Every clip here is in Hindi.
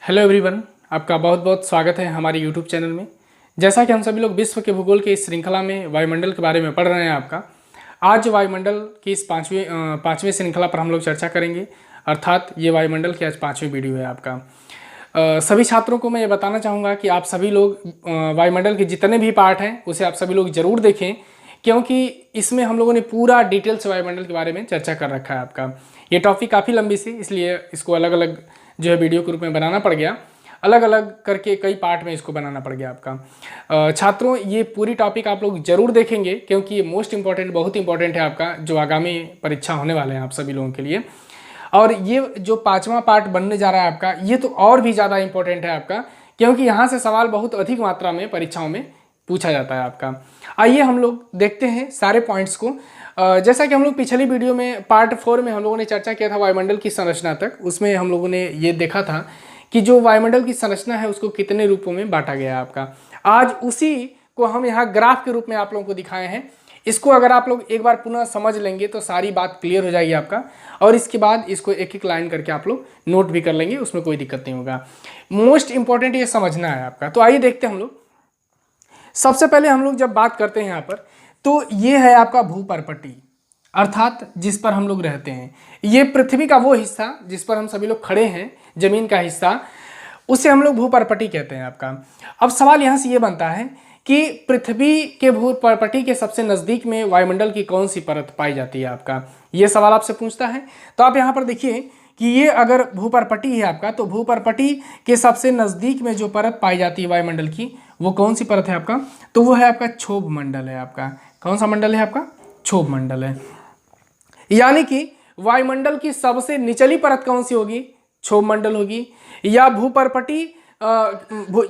हेलो एवरीवन, आपका बहुत बहुत स्वागत है हमारे यूट्यूब चैनल में। जैसा कि हम सभी लोग विश्व के भूगोल के इस श्रृंखला में वायुमंडल के बारे में पढ़ रहे हैं आपका आज वायुमंडल की इस पाँचवीं श्रृंखला पर हम लोग चर्चा करेंगे। अर्थात ये वायुमंडल की आज 5वीं वीडियो है आपका। सभी छात्रों को मैं ये बताना चाहूँगा कि आप सभी लोग वायुमंडल के जितने भी पार्ट हैं उसे आप सभी लोग ज़रूर देखें, क्योंकि इसमें हम लोगों ने पूरा डिटेल से वायुमंडल के बारे में चर्चा कर रखा है आपका। ये टॉपिक काफ़ी लंबी सी, इसलिए इसको अलग अलग जो है वीडियो के रूप में बनाना पड़ गया, अलग अलग करके कई पार्ट में इसको बनाना पड़ गया आपका। छात्रों, ये पूरी टॉपिक आप लोग जरूर देखेंगे, क्योंकि ये मोस्ट इंपॉर्टेंट, बहुत इंपॉर्टेंट है आपका, जो आगामी परीक्षा होने वाले हैं आप सभी लोगों के लिए। और ये जो 5वां पार्ट बनने जा रहा है आपका, ये तो और भी ज़्यादा इंपॉर्टेंट है आपका, क्योंकि यहाँ से सवाल बहुत अधिक मात्रा में परीक्षाओं में पूछा जाता है आपका। आइए हम लोग देखते हैं सारे पॉइंट्स को। जैसा कि हम लोग पिछली वीडियो में पार्ट 4 में हम लोगों ने चर्चा किया था वायुमंडल की संरचना तक, उसमें हम लोगों ने ये देखा था कि जो वायुमंडल की संरचना है उसको कितने रूपों में बांटा गया है आपका। आज उसी को हम यहाँ ग्राफ के रूप में आप लोगों को दिखाए हैं। इसको अगर आप लोग एक बार पुनः समझ लेंगे तो सारी बात क्लियर हो जाएगी आपका, और इसके बाद इसको एक एक लाइन करके आप लोग नोट भी कर लेंगे, उसमें कोई दिक्कत नहीं होगा। मोस्ट इंपॉर्टेंट ये समझना है आपका। तो आइए देखते हैं हम लोग। सबसे पहले हम लोग जब बात करते हैं यहाँ पर, तो ये है आपका भूपर्पटी, अर्थात जिस पर हम लोग रहते हैं। ये पृथ्वी का वो हिस्सा जिस पर हम सभी लोग खड़े हैं, जमीन का हिस्सा, उसे हम लोग भूपर्पटी कहते हैं आपका। अब सवाल यहाँ से ये बनता है कि पृथ्वी के भूपर्पटी के सबसे नज़दीक में वायुमंडल की कौन सी परत पाई जाती है आपका, ये सवाल आपसे पूछता है। तो आप यहाँ पर देखिए कि ये अगर भूपर्पटी है आपका, तो भूपर्पटी के सबसे नज़दीक में जो परत पाई जाती है वायुमंडल की, वो कौन सी परत है आपका, तो वो है आपका क्षोभ मंडल है आपका। कौन सा मंडल है आपका? क्षोभ मंडल है। यानी कि वायुमंडल की सबसे निचली परत कौन सी होगी? क्षोभ मंडल होगी। या भूपर्पटी,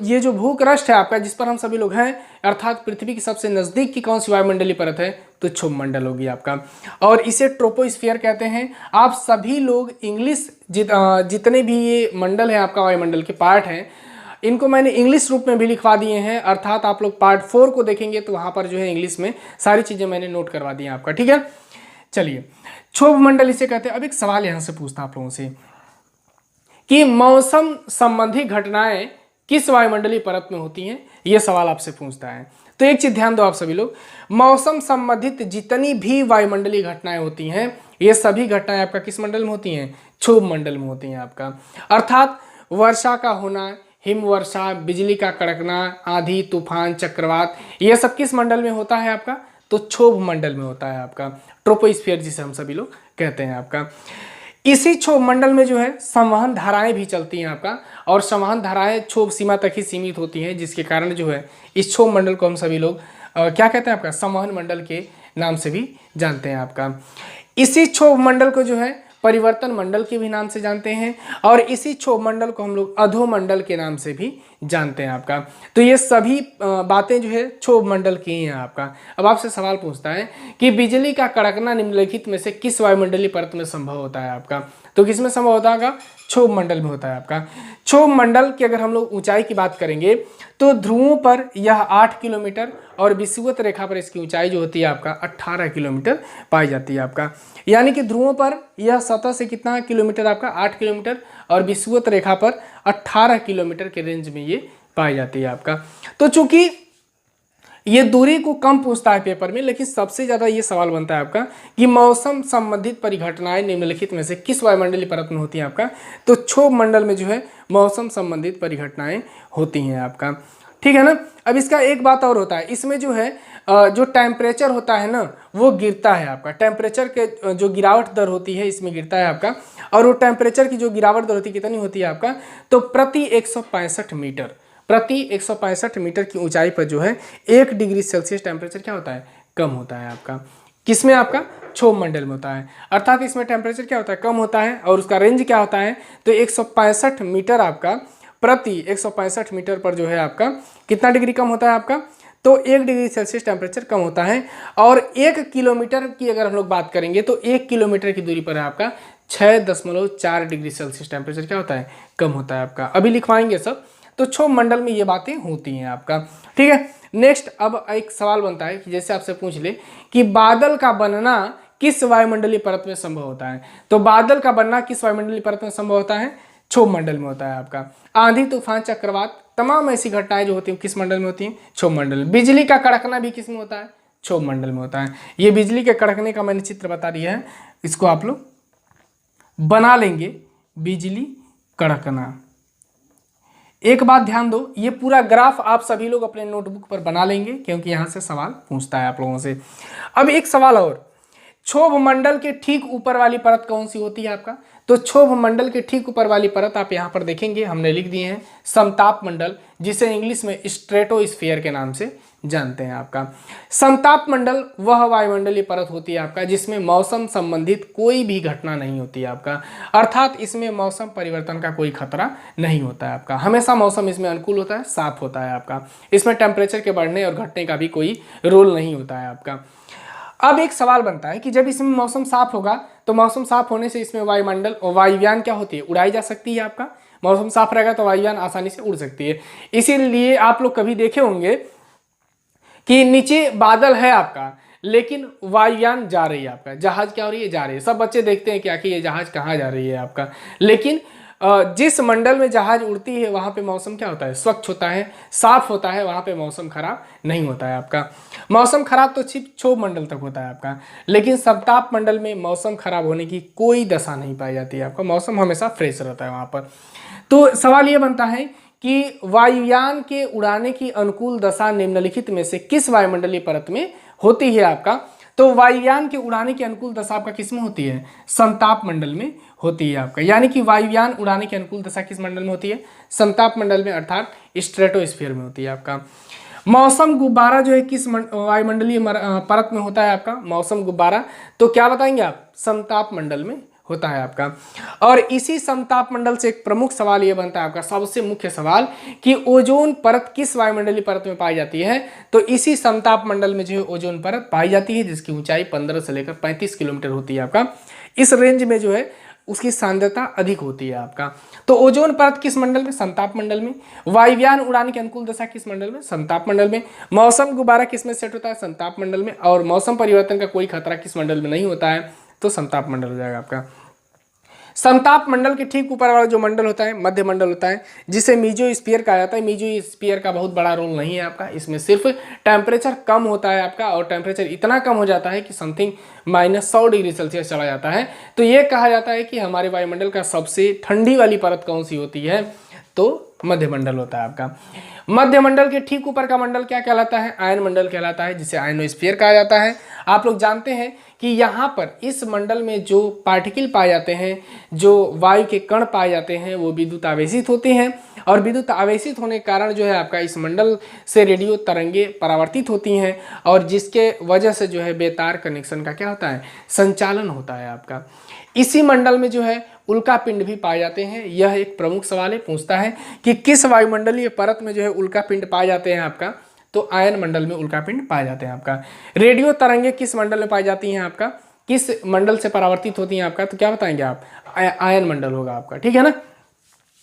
ये जो भूक्रस्ट है आपका, जिस पर हम सभी लोग हैं, अर्थात पृथ्वी की सबसे नज़दीक की कौन सी वायुमंडलीय परत है, तो क्षोभ मंडल होगी आपका। और इसे ट्रोपोस्फियर कहते हैं। आप सभी लोग इंग्लिश जितने भी ये मंडल है आपका, वायुमंडल के पार्ट हैं, इनको मैंने इंग्लिश रूप में भी लिखवा दिए हैं। अर्थात आप लोग पार्ट 4 को देखेंगे तो वहाँ पर जो है इंग्लिश में सारी चीज़ें मैंने नोट करवा दी हैं आपका, ठीक है। चलिए, क्षोभ मंडल इसे कहते हैं। अब एक सवाल यहाँ से पूछता आप लोगों से कि मौसम संबंधी घटनाएं किस वायुमंडलीय परत में होती हैं, ये सवाल आपसे पूछता है। तो एक चीज ध्यान दो आप सभी लोग, मौसम संबंधित जितनी भी वायुमंडलीय घटनाएं होती हैं, ये सभी घटनाएं आपका किस मंडल में होती हैं? क्षोभ मंडल में होती हैं आपका। अर्थात वर्षा का होना, हिमवर्षा, बिजली का कड़कना, आंधी, तूफान, चक्रवात, ये सब किस मंडल में होता है आपका? तो क्षोभ मंडल में होता है आपका, ट्रोपोस्फियर जिसे हम सभी लोग कहते हैं आपका। इसी क्षोभ मंडल में जो है संवहन धाराएं भी चलती हैं आपका, और संवहन धाराएं क्षोभ सीमा तक ही सीमित होती हैं, जिसके कारण जो है इस क्षोभ मंडल को हम सभी लोग क्या कहते हैं आपका? संवहन मंडल के नाम से भी जानते हैं आपका। इसी क्षोभ मंडल को जो है परिवर्तन मंडल के भी नाम से जानते हैं, और इसी क्षोभ मंडल को हम लोग अधोमंडल के नाम से भी जानते हैं आपका। तो ये सभी बातें जो है क्षोभ मंडल की ही हैं आपका। अब आपसे सवाल पूछता है कि बिजली का कड़कना निम्नलिखित में से किस वायुमंडलीय परत में संभव होता है आपका, तो किस में संभव होता है? क्षोभ मंडल में होता है आपका। क्षोभ मंडल की अगर हम लोग ऊंचाई की बात करेंगे तो ध्रुवों पर यह 8 किलोमीटर और विषुवत रेखा पर इसकी ऊंचाई जो होती है आपका 18 किलोमीटर पाई जाती है आपका। यानी कि ध्रुवों पर यह सतह से कितना किलोमीटर आपका? 8 किलोमीटर, और विषुवत रेखा पर 18 किलोमीटर के रेंज में ये पाई जाती है आपका। तो चूंकि ये दूरी को कम पूछता है पेपर में, लेकिन सबसे ज़्यादा ये सवाल बनता है आपका कि मौसम संबंधित परिघटनाएं निम्नलिखित में से किस वायुमंडलीय परत में होती हैं आपका, तो क्षोभ मंडल में जो है मौसम संबंधित परिघटनाएं होती हैं आपका, ठीक है ना। अब इसका एक बात और होता है, इसमें जो है जो टेम्परेचर होता है ना, वो गिरता है आपका। टेम्परेचर के जो गिरावट दर होती है इसमें गिरता है आपका, और वो टेम्परेचर की जो गिरावट दर होती है कितनी होती है आपका, तो प्रति 165 मीटर, प्रति 165 मीटर की ऊंचाई पर जो है 1 डिग्री सेल्सियस टेम्परेचर क्या होता है? कम होता है आपका। किसमें? आपका क्षोभ मंडल में होता है। अर्थात इसमें टेम्परेचर क्या होता है? कम होता है, और उसका रेंज क्या होता है? तो 165 मीटर आपका, प्रति 165 मीटर पर जो है आपका कितना डिग्री कम होता है आपका? तो 1 डिग्री सेल्सियस टेम्परेचर कम होता है। और 1 किलोमीटर की अगर हम लोग बात करेंगे तो 1 किलोमीटर की दूरी पर है आपका 6.4 डिग्री सेल्सियस टेम्परेचर क्या होता है? कम होता है आपका। अभी लिखवाएंगे सब। तो क्षोभ मंडल में ये बातें होती हैं आपका, ठीक है। नेक्स्ट, अब एक सवाल बनता है कि जैसे आपसे पूछ ले कि बादल का बनना किस वायुमंडलीय परत में संभव होता है, तो बादल का बनना किस वायुमंडलीय परत में संभव होता है? क्षोभ मंडल में होता है आपका। आंधी तूफान चक्रवात तमाम ऐसी घटनाएं जो होती हैं किस मंडल में होती हैं? क्षोभ मंडल में। बिजली का कड़कना भी किस में होता है? क्षोभ मंडल में होता है। ये बिजली के कड़कने का मैंने चित्र बता दिया है, इसको आप लोग बना लेंगे, बिजली कड़कना। एक बात ध्यान दो, ये पूरा ग्राफ आप सभी लोग अपने नोटबुक पर बना लेंगे क्योंकि यहां से सवाल पूछता है आप लोगों से। अब एक सवाल और, क्षोभ मंडल के ठीक ऊपर वाली परत कौन सी होती है आपका? तो क्षोभ मंडल के ठीक ऊपर वाली परत आप यहां पर देखेंगे, हमने लिख दिए हैं समताप मंडल, जिसे इंग्लिश में स्ट्रेटोस्फीयर के नाम से जानते हैं आपका। समताप मंडल वह वायुमंडलीय परत होती है आपका जिसमें मौसम संबंधित कोई भी घटना नहीं होती है आपका, अर्थात इसमें मौसम परिवर्तन का कोई खतरा नहीं होता है आपका। हमेशा मौसम इसमें अनुकूल होता है, साफ होता है आपका। इसमें टेम्परेचर के बढ़ने और घटने का भी कोई रोल नहीं होता है आपका। अब एक सवाल बनता है कि जब इसमें मौसम साफ होगा तो मौसम साफ होने से इसमें वायुमंडल और वायुयान क्या होती है? उड़ाई जा सकती है आपका। मौसम साफ रहेगा तो वायुयान आसानी से उड़ सकती है। इसीलिए आप लोग कभी देखे होंगे कि नीचे बादल है आपका लेकिन वायुयान जा रही है आपका, जहाज क्या हो रही है? जा रही है। सब बच्चे देखते हैं क्या कि ये जहाज कहाँ जा रही है आपका, लेकिन जिस मंडल में जहाज उड़ती है वहाँ पे मौसम क्या होता है? स्वच्छ होता है, साफ होता है, वहाँ पे मौसम खराब नहीं होता है आपका। मौसम खराब तो सिर्फ क्षोभ मंडल तक होता है आपका, लेकिन समताप मंडल में मौसम खराब होने की कोई दशा नहीं पाई जाती है आपका, मौसम हमेशा फ्रेश रहता है वहाँ पर। तो सवाल ये बनता है कि वायुयान के उड़ाने की अनुकूल दशा निम्नलिखित में से किस वायुमंडलीय परत में होती है आपका? तो वायुयान के उड़ाने की अनुकूल दशा आपका किस में होती है? समताप मंडल में होती है आपका। यानी कि वायुयान उड़ाने की अनुकूल दशा किस मंडल में होती है? समताप मंडल में, अर्थात स्ट्रेटोस्फीयर में होती है आपका। मौसम गुब्बारा जो है किस वायुमंडलीय परत में होता है आपका? मौसम गुब्बारा तो क्या बताएंगे आप? समताप मंडल में होता है आपका। और इसी समताप मंडल से एक प्रमुख सवाल यह बनता है आपका, सबसे मुख्य सवाल, कि ओजोन परत किस वायुमंडलीय परत में पाई जाती है? तो इसी समताप मंडल में जो है ओजोन परत पाई जाती है, जिसकी ऊंचाई 15 से लेकर 35 किलोमीटर होती है आपका। इस रेंज में जो है उसकी सांद्रता अधिक होती है आपका। तो ओजोन परत किस मंडल में? समताप मंडल में। वायुयान उड़ान की अनुकूल दशा किस मंडल में? समताप मंडल में। मौसम गुब्बारा किस में सेट होता है? समताप मंडल में। और मौसम परिवर्तन का कोई खतरा किस मंडल में नहीं होता है? तो समताप मंडल हो जाएगा आपका। समताप मंडल के ठीक ऊपर वाला जो मंडल होता है मध्य मंडल होता है, जिसे मीजोस्फीयर कहा जाता है। मीजोस्फीयर का बहुत बड़ा रोल नहीं है आपका, इसमें सिर्फ टेम्परेचर कम होता है आपका, और टेम्परेचर इतना कम हो जाता है कि समथिंग -100 डिग्री सेल्सियस चला जाता है। तो ये कहा जाता है कि हमारे वायुमंडल का सबसे ठंडी वाली परत कौन सी होती है? तो मध्यमंडल होता है आपका। मध्यमंडल के ठीक ऊपर का मंडल क्या कहलाता है? आयन मंडल कहलाता है, जिसे आयनोस्फीयर कहा जाता है। आप लोग जानते हैं कि यहाँ पर इस मंडल में जो पार्टिकल पाए जाते हैं, जो वायु के कण पाए जाते हैं, वो विद्युत आवेशित होते हैं, और विद्युत आवेशित होने के कारण जो है आपका इस मंडल से रेडियो तरंगे परावर्तित होती हैं, और जिसके वजह से जो है बेतार कनेक्शन का क्या होता है? संचालन होता है आपका। इसी मंडल में जो है उल्का पिंड भी पाए जाते हैं। यह एक प्रमुख सवाल है, पूछता है कि किस वायुमंडलीय परत में जो है उल्का पिंड पाए जाते हैं आपका? तो आयन मंडल में उल्का पिंड पाए जाते हैं आपका। रेडियो तरंगे किस मंडल में पाई जाती हैं आपका? किस मंडल से परावर्तित होती हैं आपका? तो क्या बताएंगे आप? आयन मंडल होगा आपका, ठीक है ना।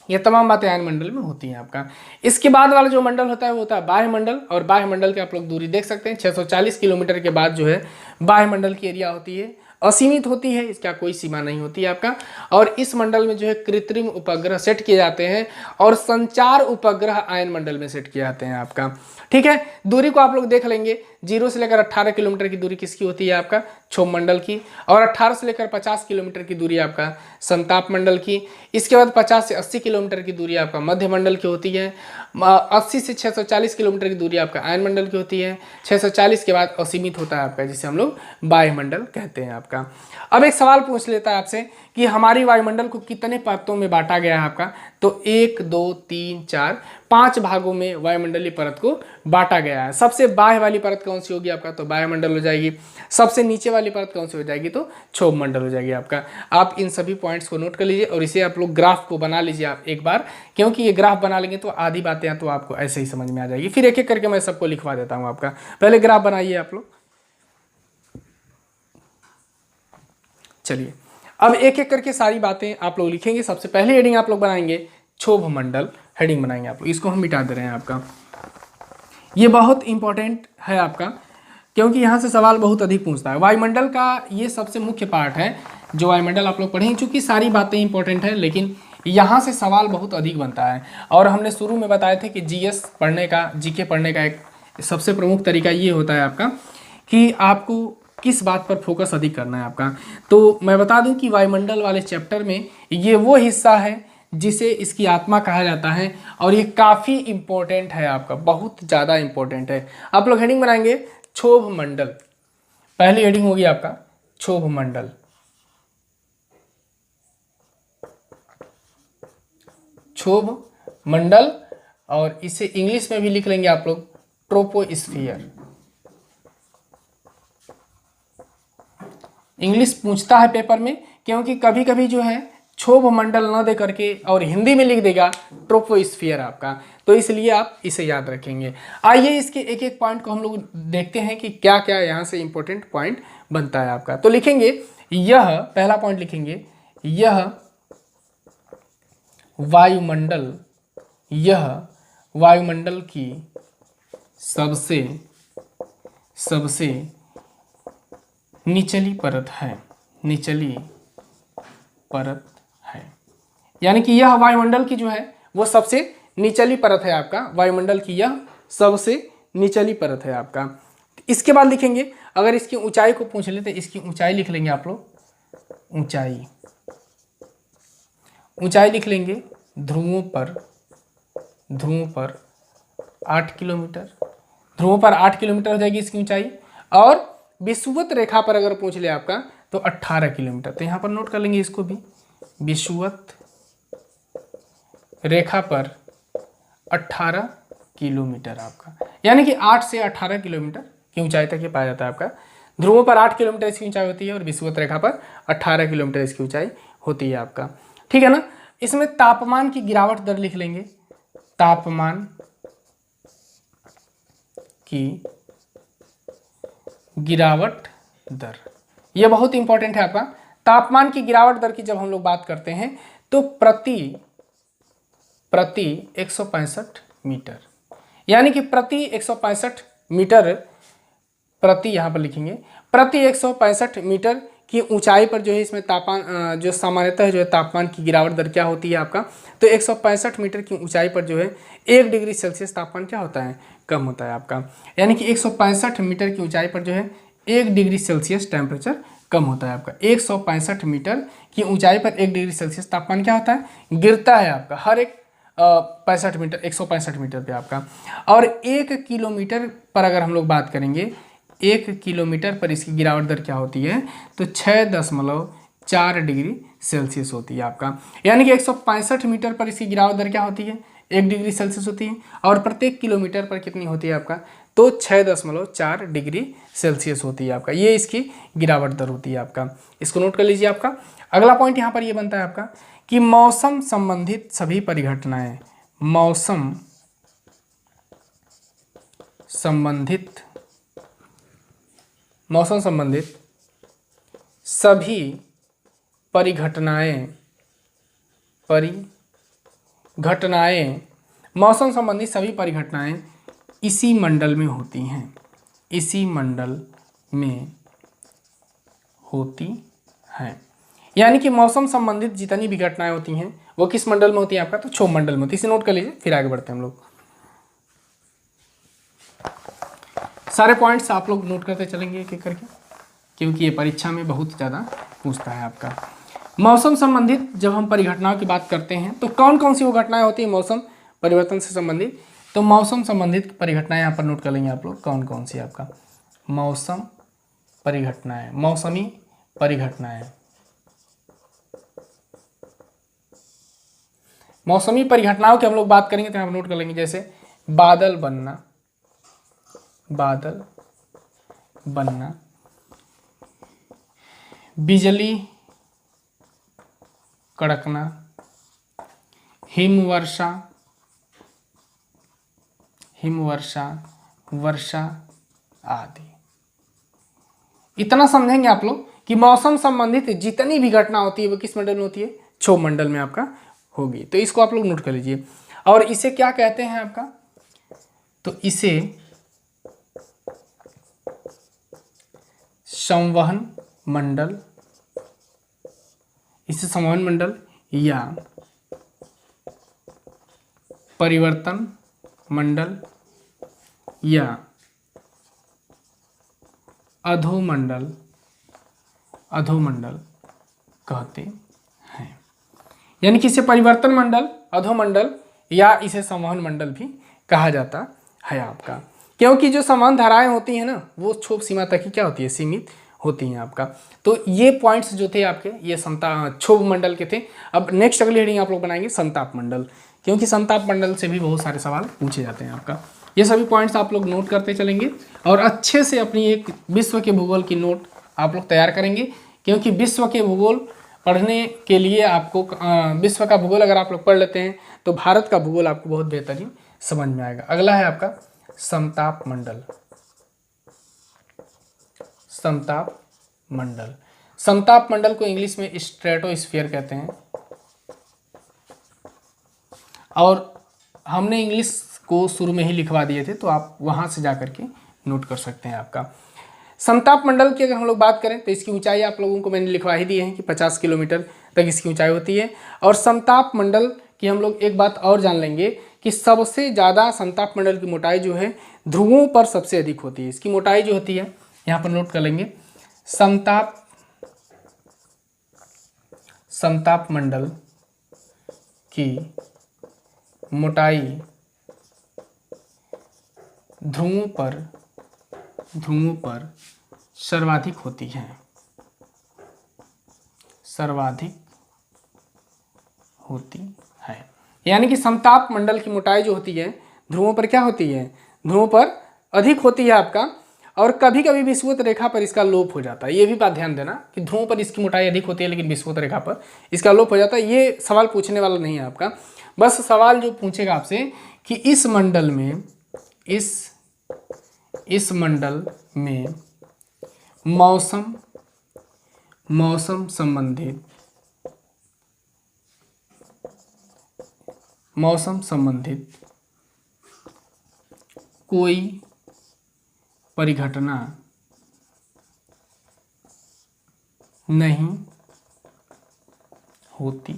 ये तमाम बातें आयन मंडल में होती हैं आपका। इसके बाद वाला जो मंडल होता है वो होता है बाह्य मंडल, और बाह्य मंडल की आप लोग दूरी देख सकते हैं। 640 किलोमीटर के बाद जो है बाह्य मंडल की एरिया होती है, असीमित होती है, इसका कोई सीमा नहीं होती है आपका। और इस मंडल में जो है कृत्रिम उपग्रह सेट किए जाते हैं, और संचार उपग्रह आयन मंडल में सेट किए जाते हैं आपका, ठीक है। दूरी को आप लोग देख लेंगे, 0 से लेकर 18 किलोमीटर की दूरी किसकी होती है आपका? क्षोभ मंडल की। और 18 से लेकर 50 किलोमीटर की दूरी आपका समताप मंडल की। इसके बाद 50 से 80 किलोमीटर की दूरी आपका मध्य मंडल की होती है। 80 से 640 किलोमीटर की दूरी आपका आयन मंडल की होती है। 640 के बाद असीमित होता है आपका, जिसे हम लोग वायुमंडल कहते हैं आपका। अब एक सवाल पूछ लेता है आपसे कि हमारी वायुमंडल को कितने परतों में बांटा गया है आपका? तो 1 2 3 4 5 भागों में वायुमंडलीय परत को बांटा गया है। सबसे बाह्य वाली परत कौन सी होगी आपका? तो वायुमंडल हो जाएगी। सबसे नीचे वाली परत कौन सी हो जाएगी? तो क्षोभ मंडल हो जाएगी आपका। आप इन सभी पॉइंट्स को नोट कर लीजिए, और इसे आप लोग ग्राफ को बना लीजिए आप एक बार, क्योंकि ये ग्राफ बना लेंगे तो आधी बातें तो आपको ऐसे ही समझ में आ जाएगी। फिर एक एक करके मैं सबको लिखवा देता हूँ आपका। पहले ग्राफ बनाइए आप लोग। चलिए अब एक एक करके सारी बातें आप लोग लिखेंगे। सबसे पहले हेडिंग आप लोग बनाएंगे क्षोभ मंडल, हेडिंग बनाएंगे आप लोग। इसको हम मिटा दे रहे हैं आपका, ये बहुत इंपॉर्टेंट है आपका, क्योंकि यहाँ से सवाल बहुत अधिक पूछता है। वायुमंडल का ये सबसे मुख्य पार्ट है जो वायुमंडल आप लोग पढ़ेंगे, चूंकि सारी बातें इंपॉर्टेंट है, लेकिन यहाँ से सवाल बहुत अधिक बनता है। और हमने शुरू में बताए थे कि जीएस पढ़ने का, जीके पढ़ने का एक सबसे प्रमुख तरीका ये होता है आपका कि आपको किस बात पर फोकस अधिक करना है आपका। तो मैं बता दूं कि वायुमंडल वाले चैप्टर में ये वो हिस्सा है जिसे इसकी आत्मा कहा जाता है, और ये काफ़ी इम्पोर्टेंट है आपका, बहुत ज़्यादा इम्पोर्टेंट है। आप लोग हेडिंग बनाएंगे क्षोभ मंडल, पहली हेडिंग होगी आपका क्षोभ मंडल। क्षोभ मंडल, और इसे इंग्लिश में भी लिख लेंगे आप लोग ट्रोपोस्फियर। इंग्लिश पूछता है पेपर में, क्योंकि कभी कभी जो है क्षोभ मंडल न दे करके और हिंदी में लिख देगा ट्रोपोस्फियर आपका, तो इसलिए आप इसे याद रखेंगे। आइए इसके एक एक पॉइंट को हम लोग देखते हैं कि क्या क्या यहाँ से इंपॉर्टेंट पॉइंट बनता है आपका। तो लिखेंगे यह, पहला पॉइंट लिखेंगे यह वायुमंडल, यह वायुमंडल की सबसे निचली परत है, निचली परत है। यानी कि यह वायुमंडल की जो है वो सबसे निचली परत है आपका, वायुमंडल की यह सबसे निचली परत है आपका। इसके बाद लिखेंगे, अगर इसकी ऊंचाई को पूछ लेते, इसकी ऊंचाई लिख लेंगे आप लोग, ऊंचाई, ऊंचाई लिख लेंगे ध्रुवों पर 8 किलोमीटर, ध्रुवों पर 8 किलोमीटर हो जाएगी इसकी ऊंचाई। और विषुवत रेखा पर अगर पूछ ले आपका तो 18 किलोमीटर, तो यहाँ पर नोट कर लेंगे इसको भी, विषुवत रेखा पर 18 किलोमीटर आपका, यानी कि 8 से 18 किलोमीटर की ऊंचाई तक ये पाया जाता है आपका। ध्रुवों पर 8 किलोमीटर इसकी ऊंचाई होती है और विषुवत रेखा पर 18 किलोमीटर इसकी ऊंचाई होती है आपका, ठीक है ना। इसमें तापमान की गिरावट दर लिख लेंगे, तापमान की गिरावट दर, यह बहुत इंपॉर्टेंट है आपका। तापमान की गिरावट दर की जब हम लोग बात करते हैं तो प्रति 165 मीटर, यानी कि प्रति 165 मीटर, प्रति यहाँ पर लिखेंगे प्रति 165 मीटर की ऊंचाई पर जो है इसमें तापमान जो सामान्यतः जो है तापमान की गिरावट दर क्या होती है आपका, तो 165 मीटर की ऊंचाई पर जो है 1 डिग्री सेल्सियस तापमान क्या होता है, कम होता है आपका। यानी कि 165 मीटर की ऊंचाई पर जो है 1 डिग्री सेल्सियस टेम्परेचर कम होता है आपका। 165 मीटर की ऊंचाई पर 1 डिग्री सेल्सियस तापमान क्या होता है, गिरता है आपका, हर एक 65 मीटर, 165 मीटर पे आपका। और 1 किलोमीटर पर अगर हम लोग बात करेंगे, 1 किलोमीटर पर इसकी गिरावट दर क्या होती है, तो 6.4 डिग्री सेल्सियस होती है आपका। यानी कि 165 मीटर पर इसकी गिरावट दर क्या होती है, 1 डिग्री सेल्सियस होती है, और प्रत्येक किलोमीटर पर कितनी होती है आपका, तो 6.4 डिग्री सेल्सियस होती है आपका, ये इसकी गिरावट दर होती है आपका। इसको नोट कर लीजिए आपका। अगला पॉइंट यहाँ पर ये बनता है आपका कि मौसम संबंधित सभी परिघटनाएं, मौसम संबंधित सभी परिघटनाएं मौसम संबंधित सभी परिघटनाएं इसी मंडल में होती हैं, इसी मंडल में होती हैं। यानी कि मौसम संबंधित जितनी भी घटनाएं होती हैं वो किस मंडल में होती है आपका, तो क्षोभ मंडल में होती है। इसे नोट कर लीजिए, फिर आगे बढ़ते हैं हम लोग। सारे पॉइंट्स आप लोग नोट करते चलेंगे एक एक करके, क्योंकि ये परीक्षा में बहुत ज़्यादा पूछता है आपका। मौसम संबंधित जब हम परिघटनाओं की बात करते हैं तो कौन कौन सी वो घटनाएं होती हैं मौसम परिवर्तन से संबंधित, तो मौसम संबंधित परिघटनाएं यहाँ पर नोट कर लेंगे आप लोग, कौन कौन सी आपका मौसम परिघटनाएं, मौसमी परिघटनाएं। मौसमी परिघटनाओं की हम लोग बात करेंगे तो यहाँ पर नोट कर लेंगे, जैसे बादल बनना, बिजली कड़कना, हिमवर्षा, वर्षा आदि। इतना समझेंगे आप लोग कि मौसम संबंधित जितनी भी घटना होती है वो किस मंडल में होती है, क्षोभ मंडल में आपका होगी। तो इसको आप लोग नोट कर लीजिए। और इसे क्या कहते हैं आपका, तो इसे संवहन मंडल, या परिवर्तन मंडल या अधोमंडल कहते हैं। यानी कि इसे परिवर्तन मंडल, अधोमंडल या इसे संवहन मंडल भी कहा जाता है आपका, क्योंकि जो संवहन धाराएं होती हैं ना वो क्षोभ सीमा तक ही क्या होती है, सीमित होती हैं आपका। तो ये पॉइंट्स जो थे आपके ये क्षोभ मंडल के थे। अब नेक्स्ट अगली हेडिंग आप लोग बनाएंगे संताप मंडल, क्योंकि संताप मंडल से भी बहुत सारे सवाल पूछे जाते हैं आपका। ये सभी पॉइंट्स आप लोग नोट करते चलेंगे और अच्छे से अपनी एक विश्व के भूगोल की नोट आप लोग तैयार करेंगे, क्योंकि विश्व के भूगोल पढ़ने के लिए आपको विश्व का भूगोल अगर आप लोग पढ़ लेते हैं तो भारत का भूगोल आपको बहुत बेहतरीन समझ में आएगा। अगला है आपका समताप मंडल। समताप मंडल, समताप मंडल को इंग्लिश में स्ट्रेटोस्फीयर कहते हैं और हमने इंग्लिश को शुरू में ही लिखवा दिए थे, तो आप वहां से जाकर के नोट कर सकते हैं आपका। समताप मंडल की अगर हम लोग बात करें तो इसकी ऊंचाई आप लोगों को मैंने लिखवा ही दी है कि 50 किलोमीटर तक इसकी ऊंचाई होती है। और समताप मंडल की हम लोग एक बात और जान लेंगे कि सबसे ज़्यादा समताप मंडल की मोटाई जो है ध्रुवों पर सबसे अधिक होती है। इसकी मोटाई जो होती है यहाँ पर नोट कर लेंगे, समताप मंडल की मोटाई ध्रुवों पर सर्वाधिक होती है, सर्वाधिक होती है। यानी कि समताप मंडल की मोटाई जो होती है ध्रुवों पर क्या होती है, ध्रुवों पर अधिक होती है आपका। और कभी कभी विषुवत रेखा पर इसका लोप हो जाता है। ये भी बात ध्यान देना कि ध्रुवों पर इसकी मोटाई अधिक होती है लेकिन विषुवत रेखा पर इसका लोप हो जाता है। ये सवाल पूछने वाला नहीं है आपका, बस सवाल जो पूछेगा आपसे कि इस मंडल में इस मंडल में मौसम संबंधित कोई परिघटना नहीं होती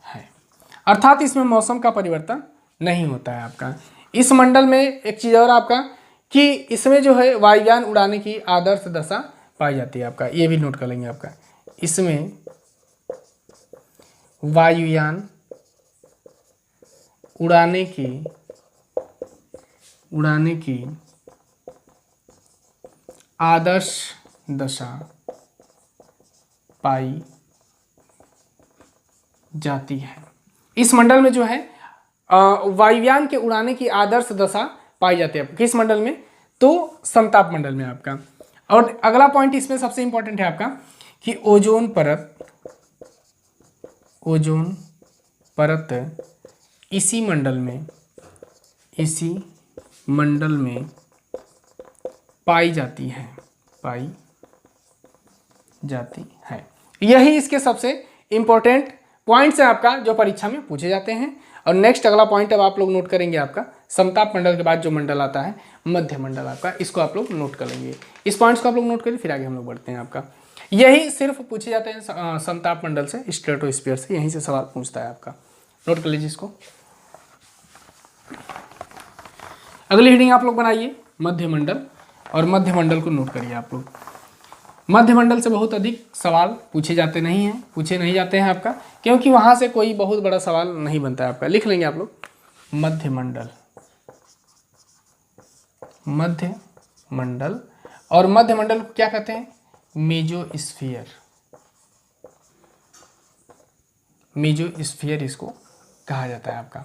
है, अर्थात इसमें मौसम का परिवर्तन नहीं होता है आपका। इस मंडल में एक चीज़ और आपका कि इसमें जो है वायुयान उड़ाने की आदर्श दशा पाई जाती है आपका, ये भी नोट कर लेंगे आपका। इसमें वायुयान उड़ाने की आदर्श दशा पाई जाती है। इस मंडल में जो है वायुयान के उड़ाने की आदर्श दशा पाई जाती है। किस मंडल में, तो समताप मंडल में आपका। और अगला पॉइंट इसमें सबसे इंपॉर्टेंट है आपका कि ओजोन परत इसी मंडल में पाई जाती है। यही इसके सबसे इंपॉर्टेंट पॉइंट्स हैं आपका जो परीक्षा में पूछे जाते हैं। और नेक्स्ट अगला पॉइंट अब आप लोग नोट करेंगे आपका समताप मंडल के बाद जो मंडल आता है मध्य मंडल आपका, इसको आप लोग नोट कर लेंगे। इस पॉइंट्स को आप लोग नोट करिए, फिर आगे हम लोग बढ़ते हैं आपका। यही सिर्फ पूछे जाते हैं समताप मंडल से, स्ट्रेटोस्फीयर से, यहीं से सवाल पूछता है आपका। नोट कर लीजिए इसको। अगली हेडिंग आप लोग बनाइए मध्य मंडल, और मध्य मंडल को नोट करिए आप लोग। मध्य मंडल से बहुत अधिक सवाल पूछे नहीं जाते हैं आपका, क्योंकि वहाँ से कोई बहुत बड़ा सवाल नहीं बनता है आपका। लिख लेंगे आप लोग मध्य मंडल। और मध्य मंडल को क्या कहते हैं, मेजोस्फीयर इसको कहा जाता है आपका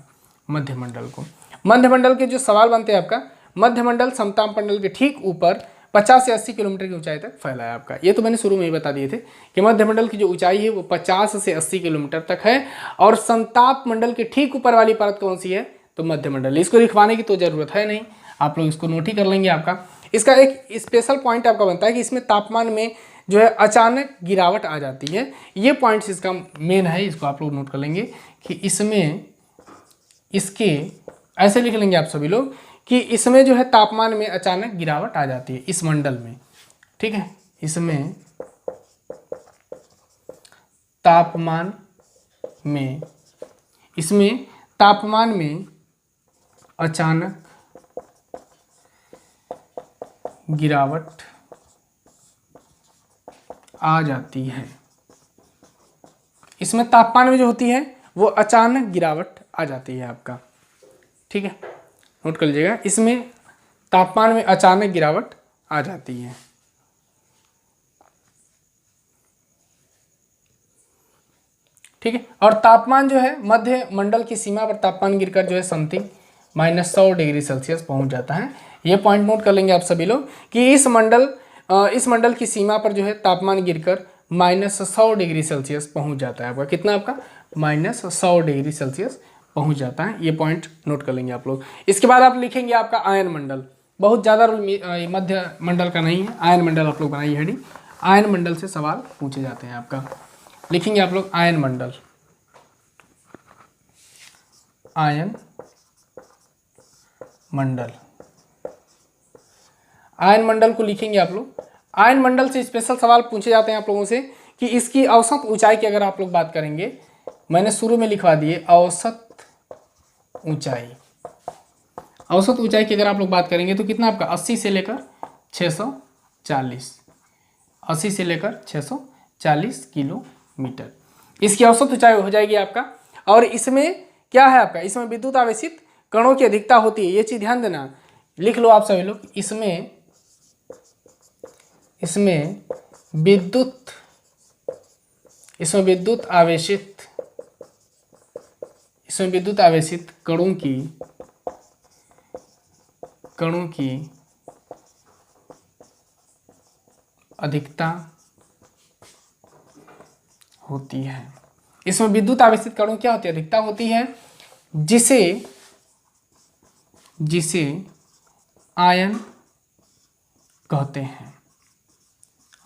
मध्य मंडल को। मध्य मंडल के जो सवाल बनते हैं आपका, मध्य मंडल समताप मंडल के ठीक ऊपर 50 से 80 किलोमीटर की ऊंचाई तक फैला है आपका। ये तो मैंने शुरू में ही बता दिए थे कि मध्य मंडल की जो ऊंचाई है वो 50 से 80 किलोमीटर तक है। और समताप मंडल के ठीक ऊपर वाली परत कौन सी है, तो मध्य मंडल। इसको लिखवाने की तो जरूरत है नहीं, आप लोग इसको नोट ही कर लेंगे आपका। इसका एक स्पेशल पॉइंट आपका बनता है कि इसमें तापमान में जो है अचानक गिरावट आ जाती है। ये पॉइंट्स इसका मेन है, इसको आप लोग नोट कर लेंगे कि इसके ऐसे लिख लेंगे आप सभी लोग कि इसमें जो है तापमान में अचानक गिरावट आ जाती है इस मंडल में, ठीक है। इसमें तापमान में अचानक गिरावट आ जाती है। इसमें तापमान में जो होती है वो अचानक गिरावट आ जाती है आपका, ठीक है, नोट कर लीजिएगा। इसमें तापमान में अचानक गिरावट आ जाती है। ठीक है, और तापमान जो है मध्य मंडल की सीमा पर तापमान गिरकर जो है समथिंग -100 डिग्री सेल्सियस पहुंच जाता है। ये पॉइंट नोट कर लेंगे आप सभी लोग कि इस मंडल की सीमा पर जो है तापमान गिरकर -100 डिग्री सेल्सियस पहुंच जाता है। आपका कितना, आपका -100 डिग्री सेल्सियस पहुंच जाता है। ये पॉइंट नोट कर लेंगे आप लोग। इसके बाद आप लिखेंगे आपका आयन मंडल। बहुत ज़्यादा मध्य मंडल का नहीं है, आयन मंडल आप लोग बनाइए हेडिंग। आयन मंडल से सवाल पूछे जाते हैं आपका। लिखेंगे आप लोग आयन मंडल। आयन मंडल, आयन मंडल को लिखेंगे आप लोग। आयन मंडल से स्पेशल सवाल पूछे जाते हैं आप लोगों से कि इसकी औसत ऊंचाई की अगर आप लोग बात करेंगे, मैंने शुरू में लिखवा दिए औसत ऊंचाई। औसत ऊंचाई की अगर आप लोग बात करेंगे तो कितना आपका 80 से लेकर 640, 80 से लेकर 640 किलोमीटर इसकी औसत ऊंचाई हो जाएगी आपका। और इसमें क्या है आपका, इसमें विद्युत आवेशित कणों की अधिकता होती है। ये चीज ध्यान देना, लिख लो आप सभी लोग। इसमें विद्युत आवेशित कणों की अधिकता होती है। इसमें विद्युत आवेशित कणों क्या होती है, अधिकता होती है, जिसे आयन कहते हैं,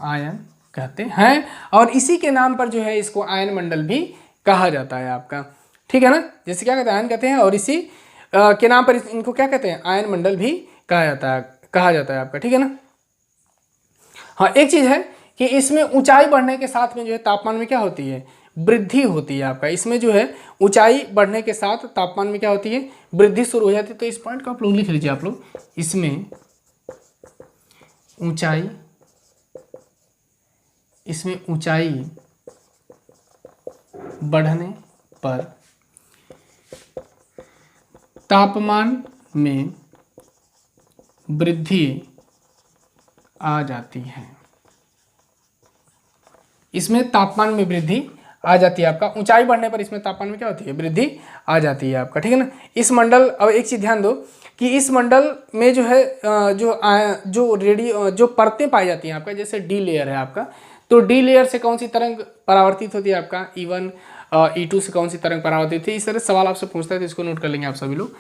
आयन कहते हैं। और इसी के नाम पर जो है इसको आयन मंडल भी कहा जाता है आपका, ठीक है ना। जैसे क्या कहते हैं, आयन कहते हैं, और इसी के नाम पर इनको क्या कहते हैं, आयन मंडल भी कहा जाता है आपका, ठीक है ना। हाँ, एक चीज है कि इसमें ऊंचाई बढ़ने के साथ में जो है तापमान में क्या होती है, वृद्धि होती है आपका। इसमें जो है ऊंचाई बढ़ने के साथ तापमान में क्या होती है, वृद्धि शुरू हो जाती है। तो इस पॉइंट को आप लोग लिख लीजिए आप लोग। इसमें ऊंचाई बढ़ने पर तापमान में वृद्धि आ जाती है। इसमें तापमान में वृद्धि आ जाती है आपका। ऊंचाई बढ़ने पर इसमें तापमान में क्या होती है, वृद्धि आ जाती है आपका, ठीक है ना। इस मंडल, अब एक चीज ध्यान दो कि इस मंडल में जो है जो परतें पाई जाती हैं आपका, जैसे डी लेयर है आपका, तो डी लेयर से कौन सी तरंग परावर्तित होती है आपका, E1 E2 से कौन सी तरंग परावर्तित होती है। इस तरह सवाल आपसे पूछता है तो इसको नोट कर लेंगे आप सभी लोग।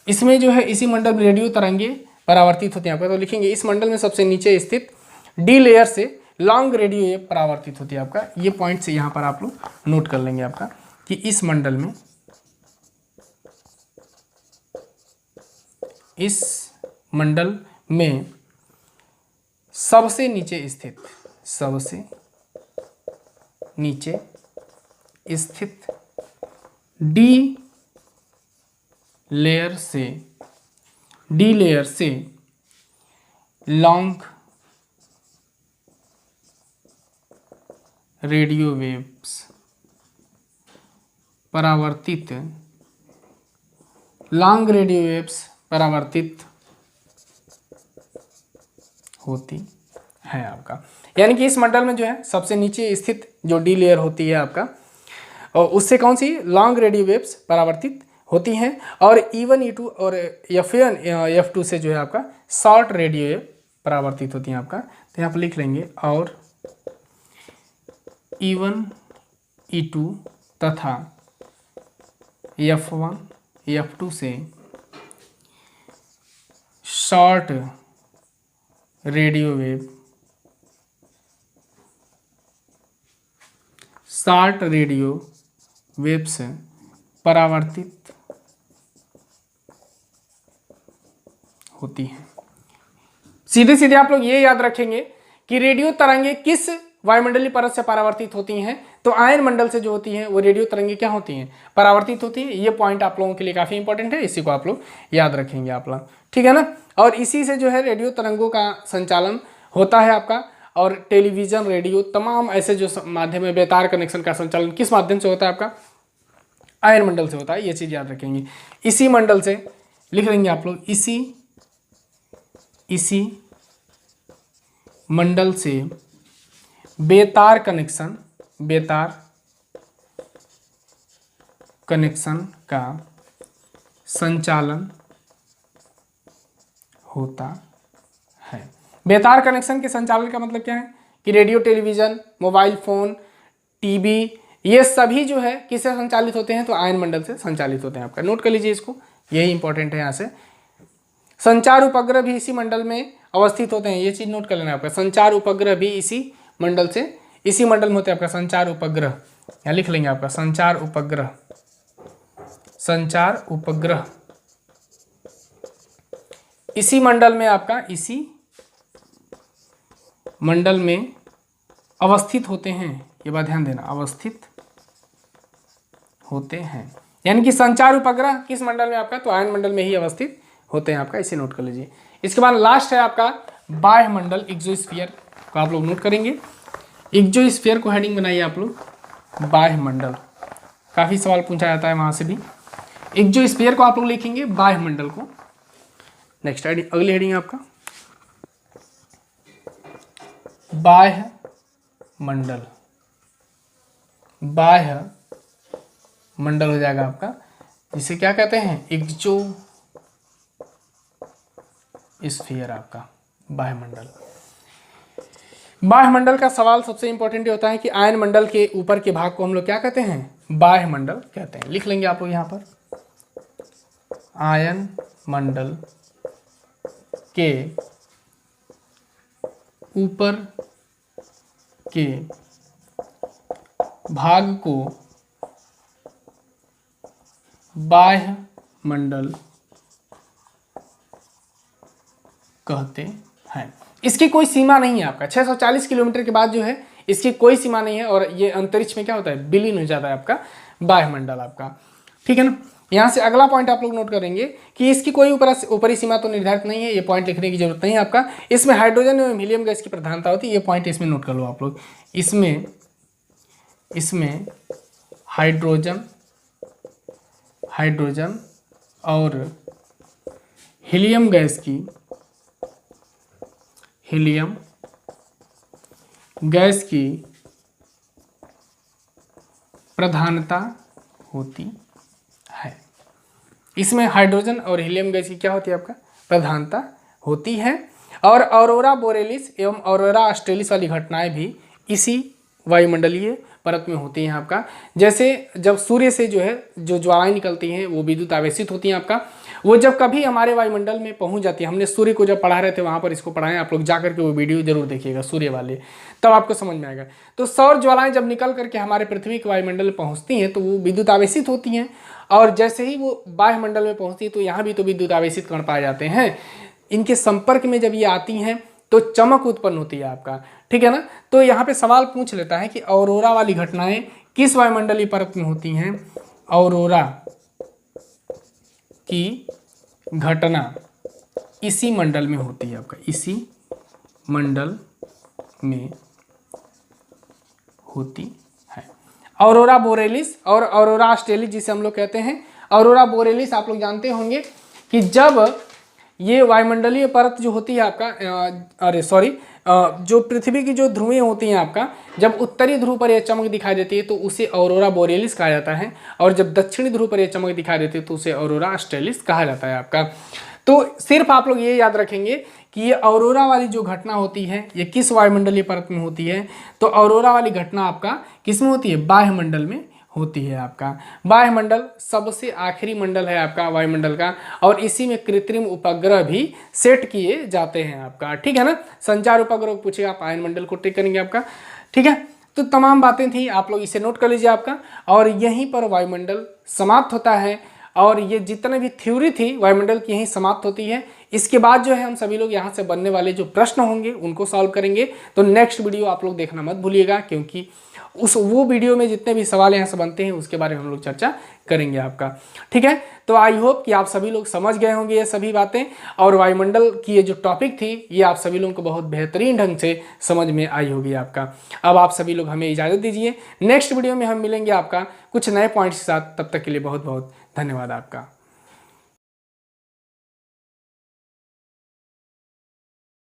इसमें जो है इसी मंडल में रेडियो तरंगे परावर्तित होती हैं आपका, तो लिखेंगे इस मंडल में सबसे नीचे स्थित डी लेयर से लॉन्ग रेडियो वेव परावर्तित होती है आपका। ये पॉइंट से यहाँ पर आप लोग नोट कर लेंगे आपका कि इस मंडल में सबसे नीचे स्थित डी लेयर से लॉन्ग रेडियो वेव्स परावर्तित होती है आपका। यानी कि इस मंडल में जो है सबसे नीचे स्थित जो डी लेयर होती है आपका, और उससे कौन सी लॉन्ग रेडियो वेव्स परावर्तित होती हैं, और E1 E2 और F1 F2 से जो है आपका शॉर्ट रेडियो वेव परावर्तित होती हैं आपका। तो यहाँ पर लिख लेंगे, और E1 E2 तथा F1 F2 से शॉर्ट रेडियो वेव्स परावर्तित होती हैं। सीधे सीधे आप लोग ये याद रखेंगे कि रेडियो तरंगे किस वायुमंडलीय परत से परावर्तित होती हैं, तो आयन मंडल से जो होती हैं वो रेडियो तरंगे क्या होती हैं, परावर्तित होती है। ये पॉइंट आप लोगों के लिए काफ़ी इंपॉर्टेंट है, इसी को आप लोग याद रखेंगे आप लोग, ठीक है ना। और इसी से जो है रेडियो तरंगों का संचालन होता है आपका। और टेलीविज़न, रेडियो, तमाम ऐसे जो माध्यम है, बेतार कनेक्शन का संचालन किस माध्यम से होता है आपका, आयन मंडल से होता है। ये चीज़ याद रखेंगे। इसी मंडल से लिख लेंगे आप लोग, इसी मंडल से बेतार कनेक्शन का संचालन होता है। बेतार कनेक्शन के संचालन का मतलब क्या है कि radio, television, mobile phone, TV, ये सभी जो है किससे संचालित होते हैं, तो आयन मंडल से संचालित होते हैं आपका। नोट कर लीजिए इसको, यही इंपॉर्टेंट है यहाँ से। संचार उपग्रह भी इसी मंडल में अवस्थित होते हैं, ये चीज़ नोट कर लेना आपका। संचार उपग्रह भी इसी मंडल में होते हैं आपका। संचार उपग्रह यहाँ लिख लेंगे आपका, संचार उपग्रह इसी मंडल में आपका, इसी मंडल में अवस्थित होते हैं। ये बात ध्यान देना, अवस्थित होते हैं, यानी कि संचार उपग्रह किस मंडल में आपका, तो आयन मंडल में ही अवस्थित होते हैं आपका, इसे नोट कर लीजिए। इसके बाद लास्ट है आपका बाह्य मंडल, एक्सोस्फीयर को आप लोग नोट करेंगे। एक्सोस्फीयर को हेडिंग बनाइए आप लोग, बाह्य मंडल, काफ़ी सवाल पूछा जाता है वहाँ से भी। एक्सोस्फीयर को आप लोग लिखेंगे, बाह्य मंडल को। नेक्स्ट अगली हेडिंग आपका बाह्य मंडल, बाह्य मंडल हो जाएगा आपका, जिसे क्या कहते हैं, एक्सोस्फीयर आपका, बाह्य मंडल। बाह्य मंडल का सवाल सबसे इंपॉर्टेंट होता है कि आयन मंडल के ऊपर के भाग को हम लोग क्या कहते हैं, बाह्य मंडल कहते हैं। लिख लेंगे आप लोग यहाँ पर, आयन मंडल के ऊपर के भाग को बाह्य मंडल कहते हैं। इसकी कोई सीमा नहीं है आपका, 640 किलोमीटर के बाद जो है इसकी कोई सीमा नहीं है, और ये अंतरिक्ष में क्या होता है, विलीन हो जाता है आपका बाह्य मंडल आपका, ठीक है ना। यहाँ से अगला पॉइंट आप लोग नोट करेंगे कि इसकी कोई ऊपरी सीमा तो निर्धारित नहीं है, ये पॉइंट लिखने की जरूरत नहीं है आपका। इसमें हाइड्रोजन एवं हीलियम गैस की प्रधानता होती है, ये पॉइंट इसमें नोट कर लो आप लोग। इसमें हाइड्रोजन और हीलियम गैस की प्रधानता होती है। इसमें हाइड्रोजन और हीलियम गैस की क्या होती है आपका, प्रधानता होती है। और ऑरोरा बोरेलिस एवं ऑरोरा ऑस्ट्रेलिस वाली घटनाएं भी इसी वायुमंडलीय परत में होती हैं आपका। जैसे जब सूर्य से जो है जो ज्वालाएं निकलती हैं वो विद्युत आवेशित होती हैं आपका, वो जब कभी हमारे वायुमंडल में पहुंच जाती है, हमने सूर्य को जब पढ़ा रहे थे वहाँ पर इसको पढ़ाएं, आप लोग जा करके वो वीडियो जरूर देखिएगा सूर्य वाले, तब आपको समझ में आएगा। तो सौर ज्वालाएं जब निकल करके हमारे पृथ्वी के वायुमंडल में पहुँचती हैं तो वो विद्युत आवेशित होती हैं, और जैसे ही वो बाह्य मंडल में पहुँचती है तो यहाँ भी तो विद्युत आवेशित कण पाए जाते हैं। इनके संपर्क में जब ये आती हैं तो चमक उत्पन्न होती है आपका, ठीक है ना। तो यहाँ पे सवाल पूछ लेता है कि ऑरोरा वाली घटनाएं किस वायुमंडलीय परत में होती हैं। ऑरोरा की घटना इसी मंडल में होती है आपका, इसी मंडल में होती है। ऑरोरा बोरेलिस और ऑरोरा ऑस्ट्रेलिस जिसे हम लोग कहते हैं। ऑरोरा बोरेलिस आप लोग जानते होंगे कि जब ये वायुमंडलीय परत जो होती है आपका, जो पृथ्वी की जो ध्रुवें होती हैं आपका, जब उत्तरी ध्रुव पर यह चमक दिखाई देती है तो उसे ऑरोरा बोरेलिस कहा जाता है, और जब दक्षिणी ध्रुव पर यह चमक दिखाई देती है तो उसे ऑरोरा ऑस्ट्रेलिस कहा जाता है आपका। तो सिर्फ आप लोग ये याद रखेंगे कि ये ऑरोरा वाली जो घटना होती है ये किस वायुमंडलीय परत में होती है, तो ऑरोरा वाली घटना आपका किस में होती है, बाह्य मंडल में होती है आपका। बाह्य मंडल सबसे आखिरी मंडल है आपका वायुमंडल का, और इसी में कृत्रिम उपग्रह भी सेट किए जाते हैं आपका, ठीक है ना। संचार उपग्रह पूछेगा आप आयन मंडल को टिक करेंगे आपका, ठीक है। तो तमाम बातें थी, आप लोग इसे नोट कर लीजिए आपका, और यहीं पर वायुमंडल समाप्त होता है। और ये जितने भी थ्योरी थी वायुमंडल की यहीं समाप्त होती है। इसके बाद जो है हम सभी लोग यहाँ से बनने वाले जो प्रश्न होंगे उनको सॉल्व करेंगे। तो नेक्स्ट वीडियो आप लोग देखना मत भूलिएगा, क्योंकि वो वीडियो में जितने भी सवाल यहाँ से बनते हैं उसके बारे में हम लोग चर्चा करेंगे आपका। ठीक है, तो आई होप कि आप सभी लोग समझ गए होंगे ये सभी बातें, और वायुमंडल की ये जो टॉपिक थी ये आप सभी लोगों को बहुत बेहतरीन ढंग से समझ में आई होगी आपका। अब आप सभी लोग हमें इजाज़त दीजिए, नेक्स्ट वीडियो में हम मिलेंगे आपका कुछ नए पॉइंट्स के साथ। तब तक के लिए बहुत बहुत धन्यवाद आपका।